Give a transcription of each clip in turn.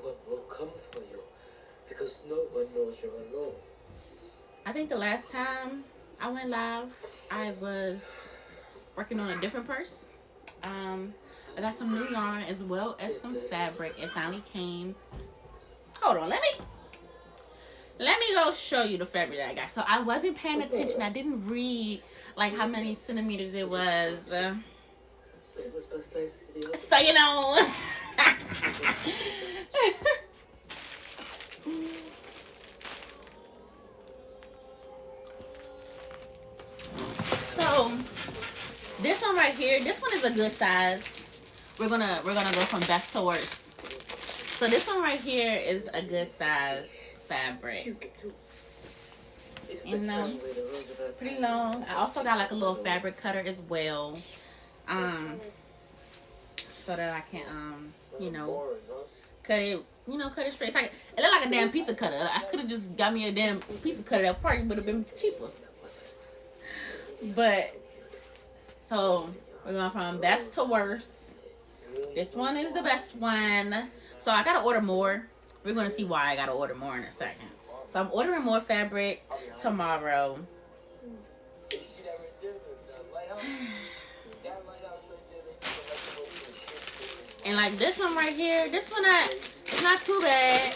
Someone will come for you because no one knows you're alone. I think the last time I went live, I was working on a different purse. I got some new yarn as well as some fabric. It finally came. Hold on, let me go show you the fabric that I got. So I wasn't paying attention. I didn't read like how many centimeters it was. So you know. So this one right here, this one is a good size. We're gonna go from best to worst. So this one right here is a good size fabric. You know, pretty long. I also got like a little fabric cutter as well, so that I can you know, cut it. You know, cut it straight. It's like, it looked like a damn pizza cutter. I could have just got me a damn pizza cutter. That probably would have been cheaper. But so we're going from best to worst. This one is the best one. So I gotta order more. We're gonna see why I gotta order more in a second. So I'm ordering more fabric tomorrow. And like this one right here, this one it's not too bad,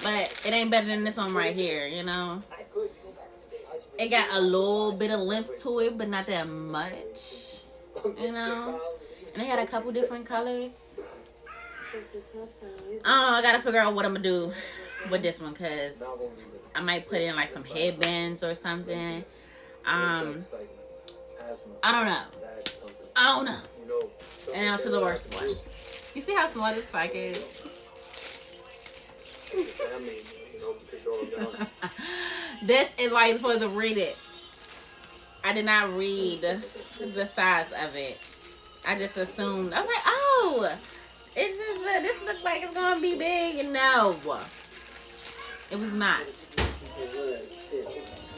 but it ain't better than this one right here, you know. It got a little bit of length to it, but not that much, you know. And they had a couple different colors. I gotta figure out what I'm gonna do with this one, cause I might put in like some headbands or something. I don't know. And now to the worst one. You see how small this pack is? This is why you're supposed to read it. I did not read the size of it. I just assumed. I was like, oh, this looks like it's gonna be big. No, it was not.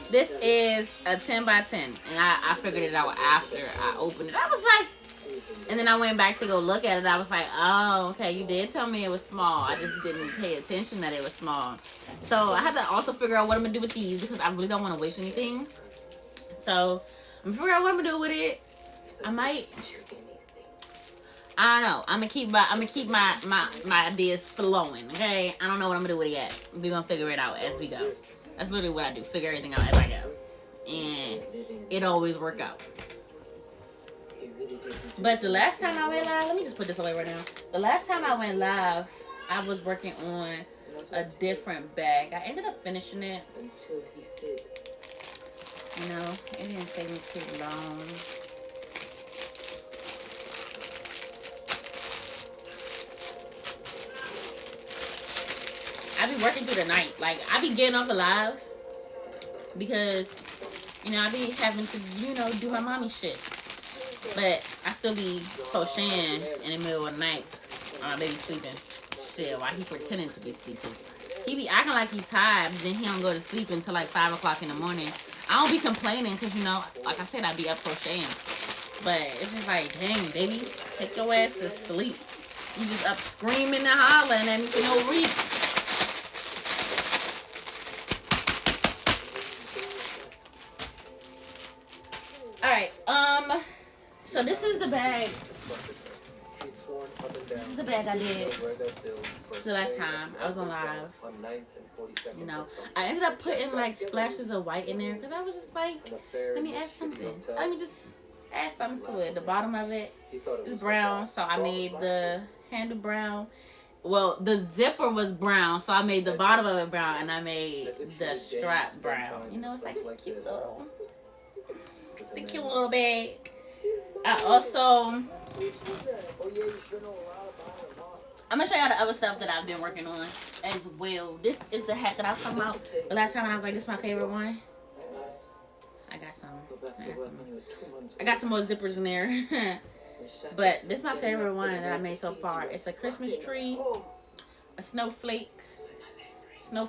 This is a 10 by 10, and I figured it out after I opened it. I was like, and then I went back to go look at it. I was like, oh, okay, you did tell me it was small. I just didn't pay attention that it was small. So I had to also figure out what I'm gonna do with these, because I really don't want to waste anything. So I'm gonna figure out what I'm gonna do with it. I don't know. I'm gonna keep my ideas flowing. Okay, I don't know what I'm gonna do with it yet. We're gonna figure it out as we go. That's literally what I do. Figure everything out as I go, and it always work out. But the last time I went live, let me just put this away right now. The last time I went live, I was working on a different bag. I ended up finishing it. You know, it didn't take me too long. I be working through the night. Like, I be getting off alive because, you know, I be having to, you know, do my mommy shit. But I still be crocheting in the middle of the night. Baby sleeping. Shit, while he pretending to be sleeping. He be acting like he tired, but then he don't go to sleep until like 5 o'clock in the morning. I don't be complaining because, you know, like I said, I be up crocheting. But it's just like, dang, baby, take your ass to sleep. You just up screaming and hollering at me for no reason. Alright, so this is the bag. This is the bag I did the last time I was on live. You know, I ended up putting like splashes of white in there because I was just like, let me add something. Let me just add something to it. The bottom of it is brown, so I made the handle brown. Well, the zipper was brown, so I made the bottom of it brown, and I made the strap brown. You know, it's like a cute little... It's a cute little bag. I also... I'm going to show y'all the other stuff that I've been working on as well. This is the hat that I was talking about the last time, and I was like, this is my favorite one. I got some more zippers in there. But this is my favorite one that I made so far. It's a Christmas tree, a snowflake, an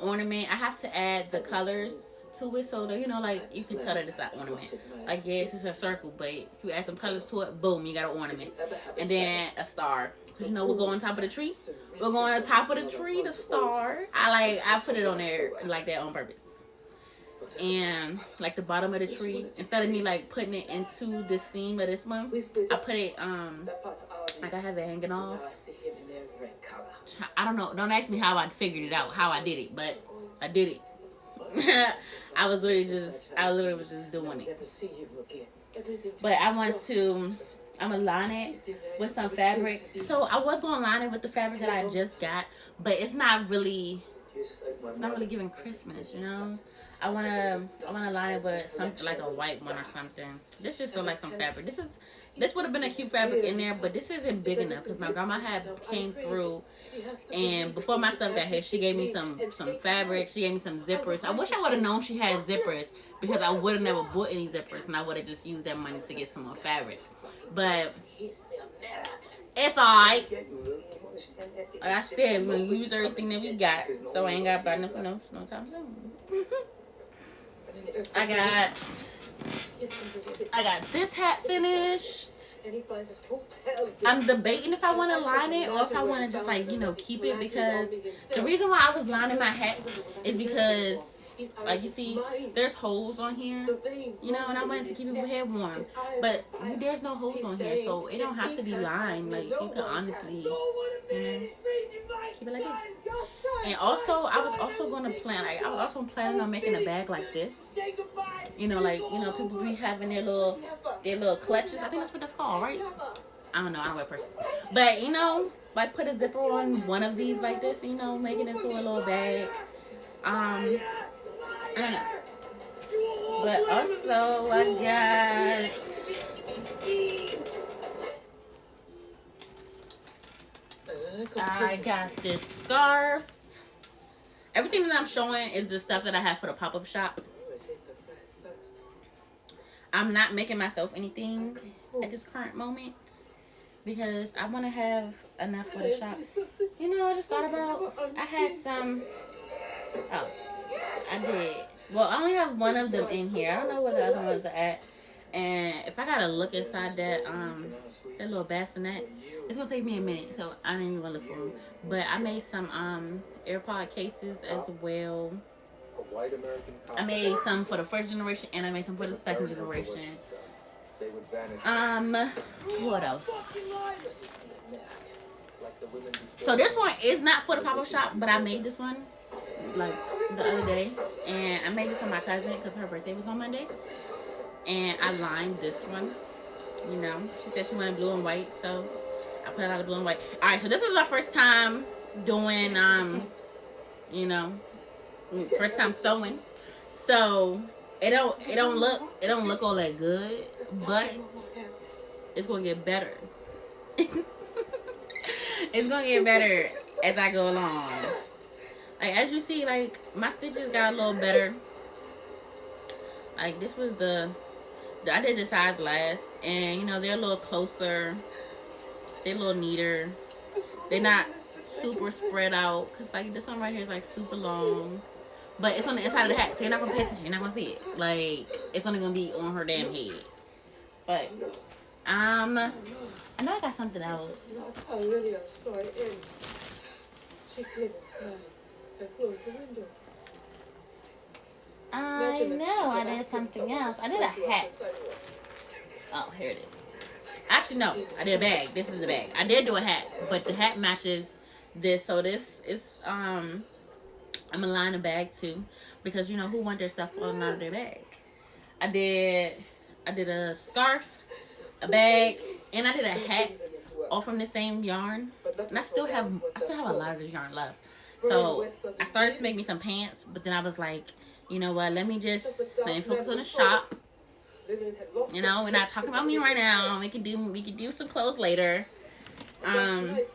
ornament. I have to add the colors to it so that, you know, like, you can tell that it's an ornament. Like, yes, it's a circle, but if you add some colors to it, boom, you got an ornament. And then a star. Cause you know we'll go on top of the tree. We'll go on the top of the tree, the star. I put it on there like that on purpose. And like the bottom of the tree, instead of me like putting it into the seam of this one, I put it like I have it hanging off. I don't know. Don't ask me how I figured it out, how I did it, but I did it. I was literally was just doing it. But I'm gonna line it with some fabric. So I was gonna line it with the fabric that I just got, but it's not really giving Christmas, you know. I wanna line it with something like a white one or something. This just look like some fabric. This would have been a cute fabric in there, but this isn't big enough because my grandma came through, and before my stuff got here, she gave me some fabric. She gave me some zippers. I wish I would have known she had zippers because I would have never bought any zippers, and I would have just used that money to get some more fabric. But it's alright. Like I said, we're gonna use everything that we got, so I ain't gotta buy nothing else no time soon. I got this hat finished. I'm debating if I want to line it or if I want to just like, you know, keep it, because the reason why I was lining my hat is because, like you see, there's holes on here, you know, and I wanted to keep your head warm, but there's no holes on here, so it don't have to be lined. Like, you can honestly, you know, keep it like this. And also, I was also planning on making a bag like this, you know, like, you know, people be having their little clutches. I think that's what that's called, right? I don't know, I don't wear purses, but you know, like put a zipper on one of these like this, you know, make it into a little bag. I don't know. But also I got this scarf. Everything that I'm showing is the stuff that I have for the pop-up shop. I'm not making myself anything at this current moment because I want to have enough for the shop. You know, I just thought about, I had some, oh, I did. Well, I only have one of them in here. I don't know where the other ones are at. And if I gotta look inside that little bassinet, it's gonna take me a minute, so I didn't even look for them. But I made some AirPod cases as well. I made some for the first generation and I made some for the second generation. What else? So this one is not for the pop-up shop, but I made this one like the other day, and I made this for my cousin because her birthday was on Monday, and I lined this one. You know, she said she wanted blue and white, so I put a lot of blue and white. All right, so this is my first time doing you know, first time sewing, so it don't look all that good, but it's gonna get better. It's gonna get better as I go along. Like, as you see, like, my stitches got a little better. Like, this was I did the size last, and, you know, they're a little closer. They're a little neater. They're not super spread out, because, like, this one right here is, like, super long. But it's on the inside of the hat, so you're not going to pay attention. You're not going to see it. Like, it's only going to be on her damn head. But, I know I got something else. That's how Lydia's story ends. She couldn't stand and closed the window. I know I did something else. I did a hat. Oh, here it is. Actually, no. I did a bag. This is a bag. I did do a hat, but the hat matches this. So this is, I'm going to line a bag too, because, you know, who want their stuff falling out of their bag? I did a scarf, a bag, and I did a hat, all from the same yarn. And I still have a lot of this yarn left. So I started to make me some pants, but then I was like, you know what, let me focus on the shop. You know, we're not talking about me right now. We can do some clothes later. I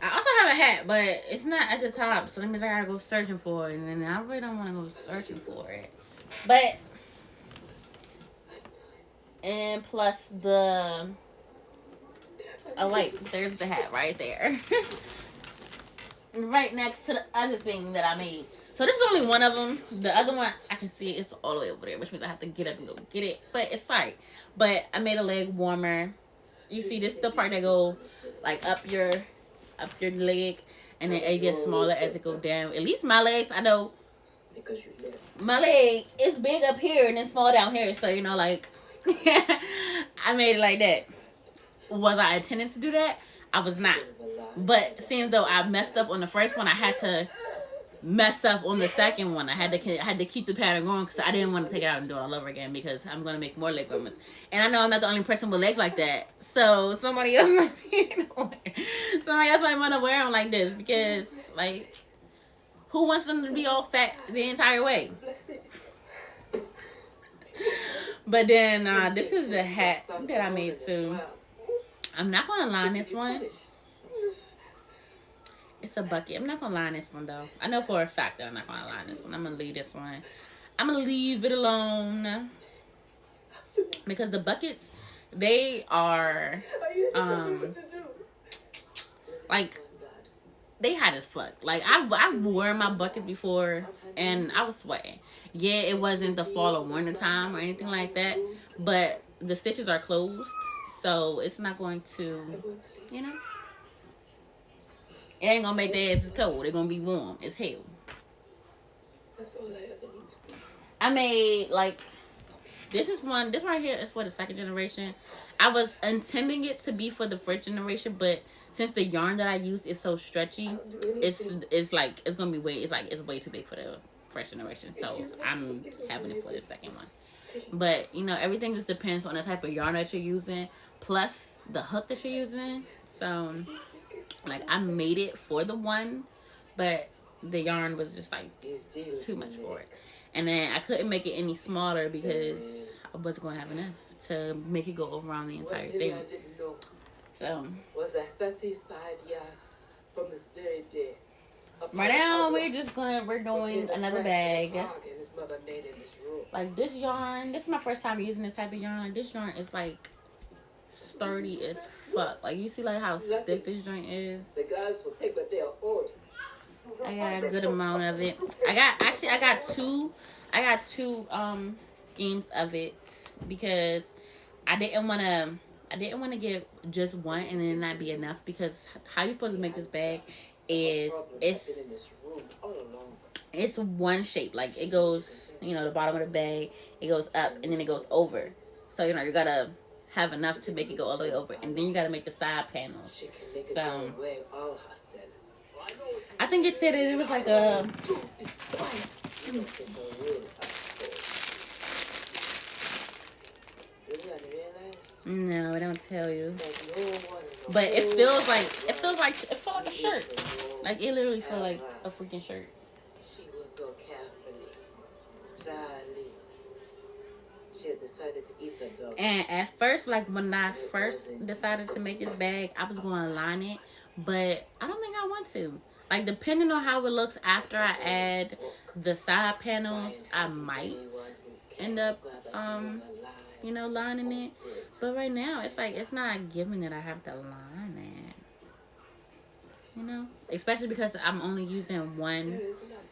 also have a hat, but it's not at the top, so that means I gotta go searching for it, and then I really don't want to go searching for it. But, and plus oh wait, there's the hat right there. Right next to the other thing that I made. So this is only one of them. The other one, I can see it's all the way over there, which means I have to get up and go get it. But it's fine. But I made a leg warmer. you see this the part that go like up your leg, and then it gets smaller as it go down. At least my legs, I know my leg is big up here and then small down here. So you know, like I made it like that. Was I intending to do that? I was not. But seeing though I messed up on the first one, I had to mess up on the second one. I had to keep the pattern going because I didn't want to take it out and do it all over again because I'm gonna make more leg warmers. And I know I'm not the only person with legs like that. So somebody else might want to wear them like this because like who wants them to be all fat the entire way? But then this is the hat that I made too. I'm not gonna line this one. It's a bucket. I'm not gonna line this one though. I know for a fact that I'm not gonna line this one. I'm gonna leave this one. I'm gonna leave it alone because the buckets, they are like they hot as fuck. Like I've worn my buckets before and I was sweating. Yeah, it wasn't the fall or winter time or anything like that, but the stitches are closed, so it's not going to, you know. It ain't gonna make their asses cold. They're gonna be warm as hell. That's all I ever need to be. I made like this right here is for the second generation. I was intending it to be for the first generation, but since the yarn that I used is so stretchy, it's like it's gonna be it's way too big for the first generation. So I'm having it for the second one. But you know, everything just depends on the type of yarn that you're using, plus the hook that you're using. So like I made it for the one, but the yarn was just like too much for it. And then I couldn't make it any smaller because I wasn't gonna have enough to make it go around the entire thing. So was that 35 years from this very day. Right now we're doing another bag. Like this yarn, this is my first time using this type of yarn. Like this yarn is like sturdy as fuck. Like you see like how thick this joint is. The guys will take what they afford. I got a good amount of it. I got two schemes of it because I didn't want to give just one and then not be enough, because how you supposed to make this bag is it's one shape. Like it goes, you know, the bottom of the bag, it goes up and then it goes over. So you know you gotta have enough to make it go all the way over, and then you gotta make the side panels. So I think it said it was like a. No, I don't tell you. But it feels like a shirt. Like it literally feels like a freaking shirt. She would go carefully, thoroughly. She had decided to eat the dog. And at first, like when I first decided to make this bag, I was going to line it, but I don't think I want to. Like depending on how it looks after I add the side panels, I might end up you know, lining it. But right now, it's like it's not giving that I have to line it. You know, especially because I'm only using one.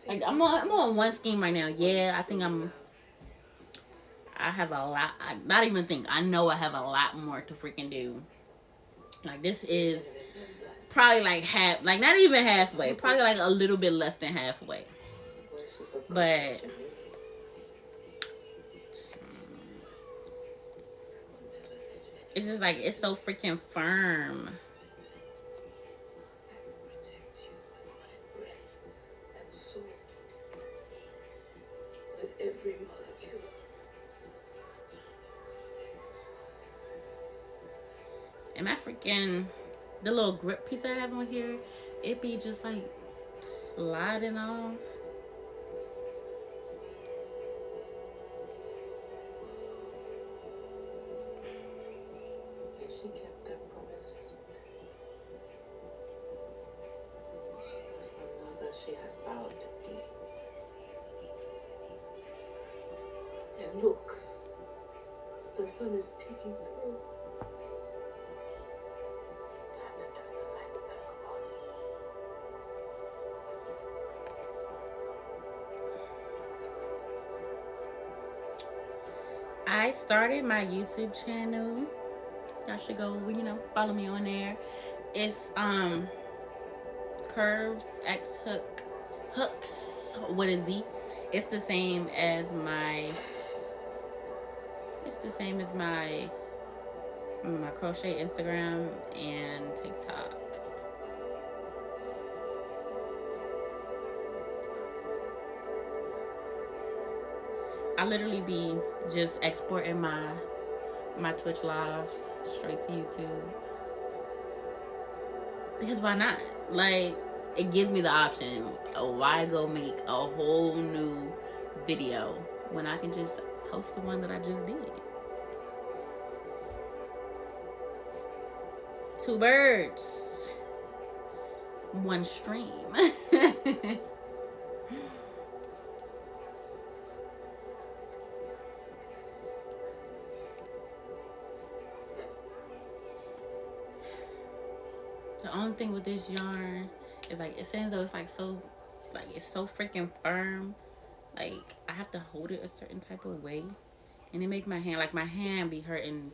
Like I'm on one scheme right now. Yeah, I think I have a lot. I know I have a lot more to freaking do. Like this is probably like half, like not even halfway. Probably like a little bit less than halfway. But it's just like it's so freaking firm. Every molecule. And my freaking the little grip piece I have on here, it be just like sliding off. She kept her promise. She was the mother she had vowed to be. And look, the sun is peeking through. Time to turn the light back on. I started my YouTube channel Y'all should go, follow me on there. It's curves x hooks with a Z. It's the same as my crochet Instagram and TikTok. I literally be just exporting my Twitch lives straight to YouTube. Because why not? Like, it gives me the option. Why go make a whole new video when I can just post the one that I just did? Two birds, one stream. The only thing with this yarn is like it seems though it's like so it's so freaking firm. Like I have to hold it a certain type of way, and it make my hand be hurting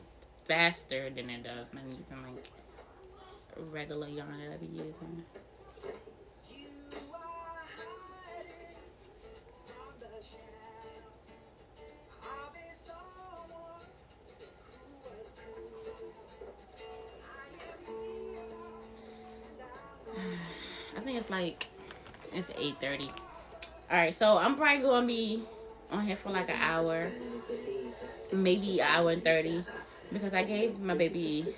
faster than it does when I'm using like regular yarn that I be using. I think it's 8:30. All right, so I'm probably gonna be on here for like an hour, maybe an hour and 30, because I gave my baby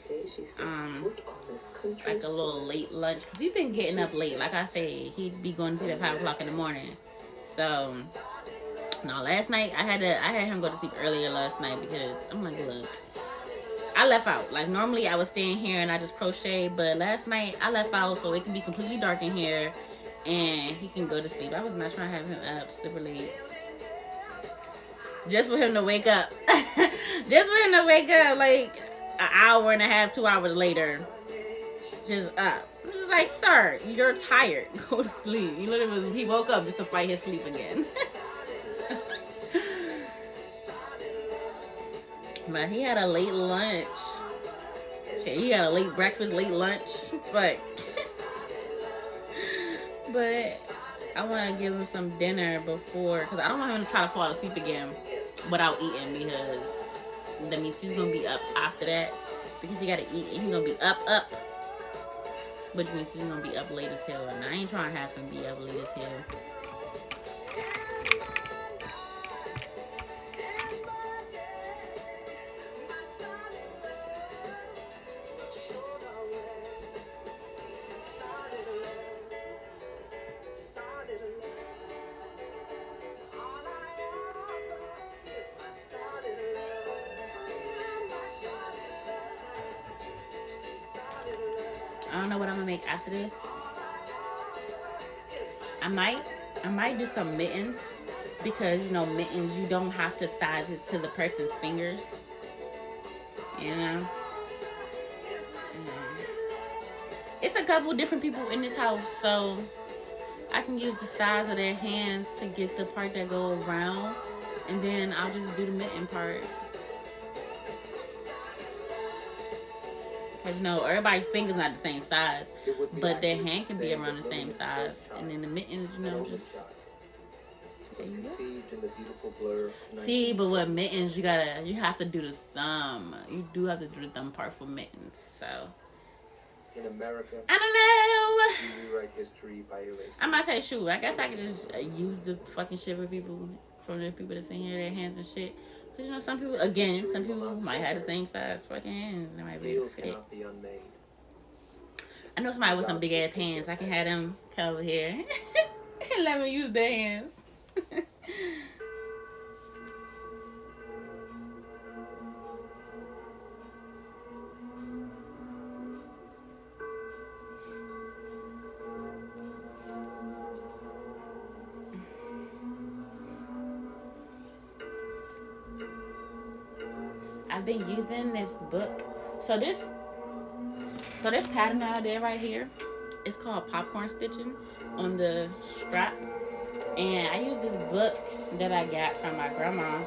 like a little late lunch because we've been getting up late. Like I said, he'd be going to sleep at 5 o'clock in the morning. So no, last night I had him go to sleep earlier last night because I'm like, look, I left out. Like normally I would stay in here and I just crochet, but last night I left out so it can be completely dark in here and he can go to sleep. I was not trying to have him up super late. Just for him to wake up. Just for him to wake up like an hour and a half, 2 hours later. Just up. I'm just like, sir, you're tired. Go to sleep. He woke up just to fight his sleep again. But he had a late lunch. Shit, he had a late breakfast, late lunch. But I want to give him some dinner before, because I don't want him to try to fall asleep again without eating, because that means he's going to be up after that, because he got to eat and he's going to be up, which means he's going to be up late as hell, and I ain't trying to have him be up late as hell. I don't know what I'm gonna make after this. I might do some mittens, because mittens, you don't have to size it to the person's fingers. It's a couple different people in this house, so I can use the size of their hands to get the part that go around, and then I'll just do the mitten part. Because everybody's fingers not the same size, but their hand can be around the same size, and then the mittens, just. See, but with mittens, you have to do the thumb. You do have to do the thumb part for mittens. So in America, I don't know. you rewrite history by erasing. I might say, shoot, I guess I could just use the fucking shit with people, from the people that's in here, their hands and shit. Because some people might have the same size fucking hands. They might be able to fit it. I know somebody with some big ass hands. I can have them come over here and let me use their hands. I've been using this book. So this pattern out there right here, it's called popcorn stitching on the strap. And I use this book that I got from my grandma.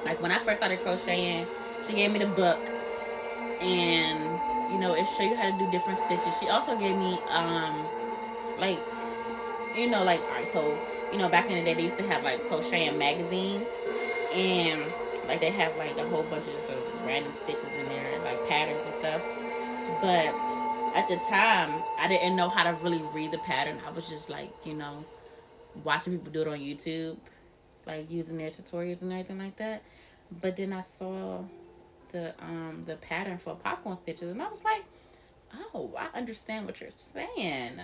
Like when I first started crocheting, she gave me the book. and it show you how to do different stitches. She also gave me like like, all right, so back in the day they used to have like crocheting magazines, and like they have like a whole bunch of just random stitches in there, like patterns and stuff. But at the time, I didn't know how to really read the pattern. I was just like, watching people do it on YouTube, like using their tutorials and everything like that. But then I saw the pattern for popcorn stitches, and I was like, oh, I understand what you're saying.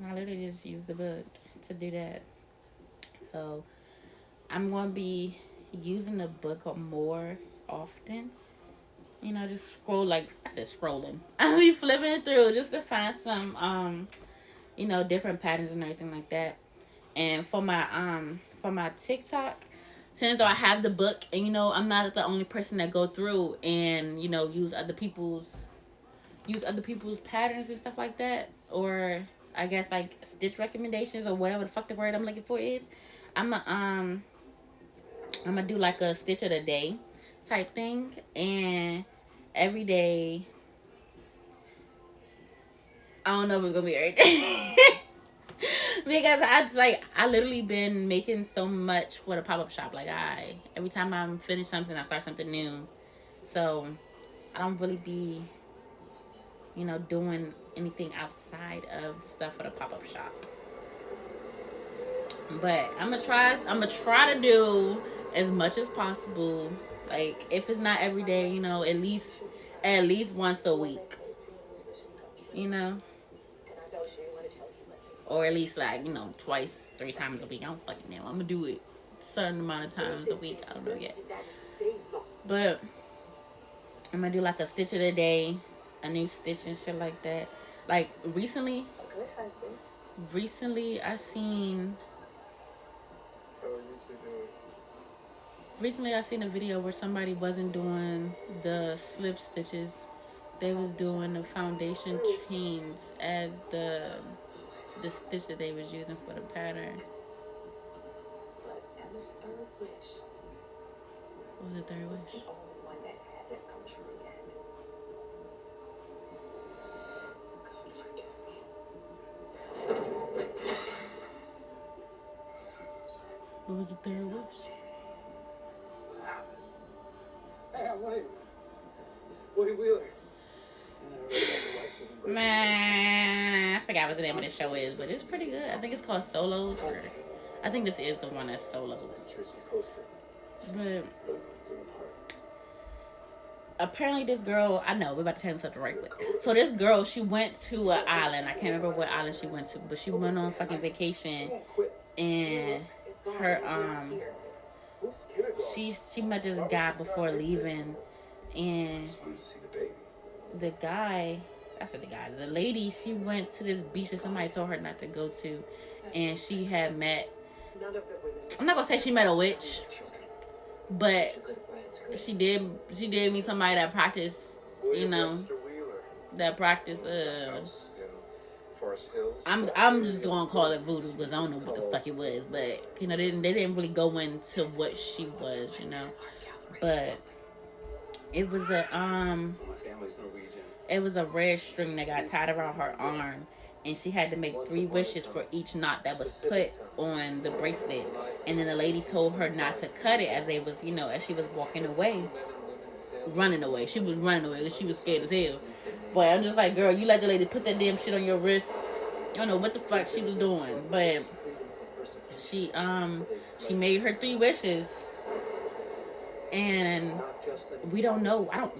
I literally just used the book to do that. So I'm going to be using the book more often. Just scroll, like I said, scrolling. I'll be flipping through just to find some, different patterns and everything like that. And for my TikTok, since though I have the book, and I'm not the only person that go through and use other people's patterns and stuff like that, or I guess like stitch recommendations or whatever the fuck the word I'm looking for is. I'm gonna do like a stitch of the day type thing, and every day, I don't know if it's gonna be every day. Because I literally been making so much for the pop-up shop. Like every time I'm finished something, I start something new. So I don't really be doing anything outside of the stuff for the pop-up shop. But I'm gonna try to do as much as possible. Like if it's not every day, at least once a week. Or at least like, twice, 3 times a week. I don't fucking know. I'm gonna do it a certain amount of times a week. I don't know yet. But I'm gonna do like a stitch of the day, a new stitch and shit like that. Like recently I seen a video where somebody wasn't doing the slip stitches. They was doing the foundation chains as the stitch that they was using for the pattern. What was the third wish? What was the third wish? Wait, Wheeler. Man, I forgot what the name of the show is, but it's pretty good. I think it's called Solos, or I think this is the one that's Solos. But apparently this girl, I know, we're about to change something right quick. So this girl, she went to an island. I can't remember what island she went to, but she went on fucking vacation, and her she met this guy before leaving, and the lady, she went to this beach that somebody told her not to go to, and she had met, I'm not gonna say she met a witch, but she did meet somebody that practiced, I'm just gonna call it voodoo because I don't know what the fuck it was, but they didn't really go into what she was, but it was a red string that got tied around her arm, and she had to make 3 wishes for each knot that was put on the bracelet. And then the lady told her not to cut it as they was, as she was running away. She was running away because she was scared as hell. But I'm just like, girl, you let the lady put that damn shit on your wrist. I don't know what the fuck she was doing, but she made her 3 wishes, and we don't know. I don't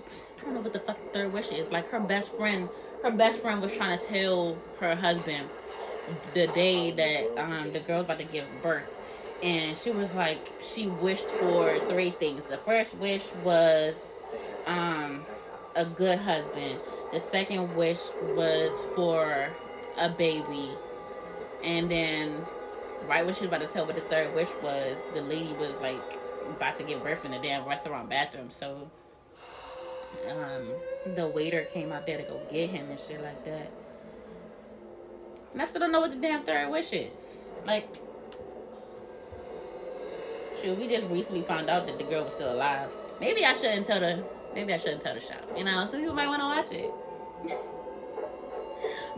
know what the fuck the third wish is. Like her best friend was trying to tell her husband the day that the girl's about to give birth, and she was like, she wished for 3 things. The first wish was a good husband. The second wish was for a baby, and then right when she was about to tell what the third wish was, the lady was like about to give birth in the damn restaurant bathroom. So the waiter came out there to go get him and shit like that. And I still don't know what the damn third wish is. Like, shoot, we just recently found out that the girl was still alive. Maybe I shouldn't tell the Maybe I shouldn't tell the show. You know, some people might want to watch it.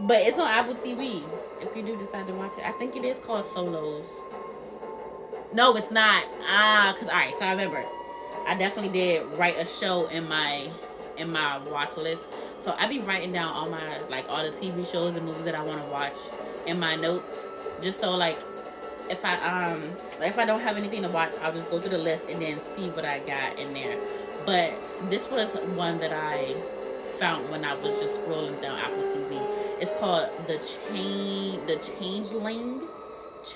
But it's on Apple TV. If you do decide to watch it, I think it is called Solos. No, it's not. Cause all right. So I remember, I definitely did write a show in my watch list. So I be writing down all my all the TV shows and movies that I want to watch in my notes, just so if I don't have anything to watch, I'll just go through the list and then see what I got in there. But this was one that I found when I was just scrolling down Apple TV. It's called the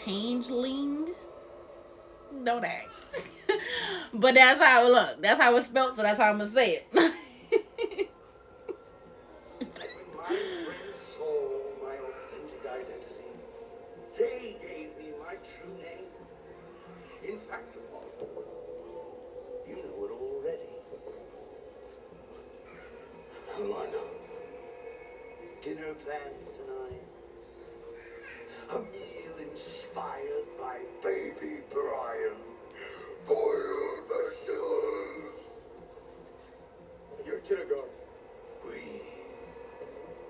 Changeling. Don't ask. But that's how it look. That's how it's spelled, so that's how I'm gonna say it. When my friends saw my authentic identity, they gave me my true name. In fact, you know it already. How do I know? Dinner plans tonight. A meal inspired by baby Brian. Boiled vegetables. You're kindergarten.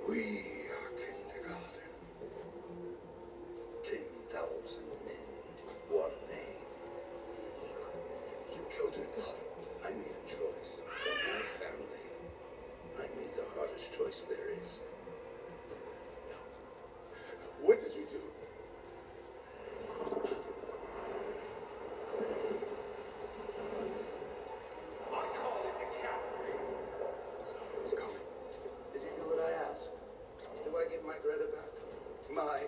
We are kindergarten. 10,000 men, one name. You killed your daughter. I made a choice for my family. I made the hardest choice there is. What did you do? I call it the cavalry. Someone's coming. Did you do what I asked? Do I get my Greta back? My